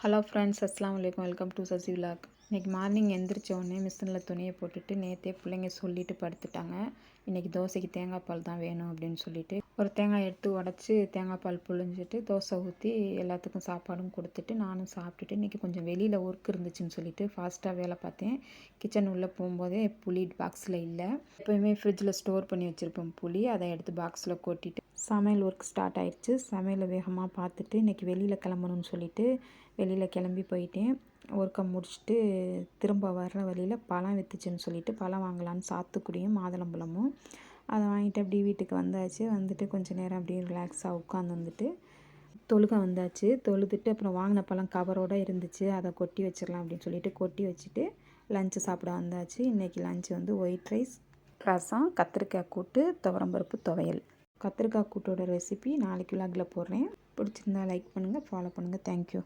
Hello friends, அஸ்ஸலாமு அலைக்கும். Welcome to Sasi vlog. இன்றைக்கி மார்னிங் எந்திரிச்ச உடனே மிஷினில் துணியை போட்டுட்டு நேற்றே பிள்ளைங்க சொல்லிட்டு படுத்துட்டாங்க. இன்றைக்கி தோசைக்கு தேங்காய் பால் தான் வேணும் அப்படின்னு சொல்லிட்டு ஒரு தேங்காய் எடுத்து உடச்சி தேங்காய் பால் புழிஞ்சிட்டு தோசை ஊற்றி எல்லாத்துக்கும் சாப்பாடும் கொடுத்துட்டு நானும் சாப்பிட்டுட்டு இன்றைக்கி கொஞ்சம் வெளியில் ஒர்க் இருந்துச்சுன்னு சொல்லிட்டு ஃபாஸ்ட்டாக வேலை பார்த்தேன். கிச்சன் உள்ளே போகும்போதே புளி பாக்ஸில் இல்லை. எப்போயுமே ஃப்ரிட்ஜில் ஸ்டோர் பண்ணி வச்சுருப்பேன் புளி. அதை எடுத்து பாக்ஸில் கொட்டிட்டு சமையல் ஒர்க் ஸ்டார்ட் ஆயிடுச்சு. சமையலை வேகமாக பார்த்துட்டு இன்றைக்கி வெளியில் கிளம்பணும்னு சொல்லிட்டு வெளியில் கிளம்பி போயிட்டேன். ஒர்க்கை முடிச்சுட்டு திரும்ப வர்ற வழியில் பழம் விற்றுச்சுன்னு சொல்லிட்டு பழம் வாங்கலான்னு சாத்துக்குடியும் மாதுளம்பழமும் அதை வாங்கிட்டு அப்படியே வீட்டுக்கு வந்தாச்சு. வந்துட்டு கொஞ்சம் நேரம் அப்படியே ரிலாக்ஸாக உட்காந்து வந்துட்டு தொழுக வந்தாச்சு. தொழுதுட்டு அப்புறம் வாங்கின பழம் கவரோடு இருந்துச்சு, அதை கொட்டி வச்சிடலாம் அப்படின்னு சொல்லிட்டு கொட்டி வச்சுட்டு லஞ்சு சாப்பிட வந்தாச்சு. இன்றைக்கி லஞ்சு வந்து ஒயிட் ரைஸ், ரசம், கத்திரிக்காய் கூட்டு, துவரம்பருப்பு துவையல். கத்திரிக்காய் கூட்டோட ரெசிபி நாளைக்கு விலாகில் போடுறேன். பிடிச்சிருந்தா லைக் பண்ணுங்கள், ஃபாலோ பண்ணுங்கள். தேங்க்யூ.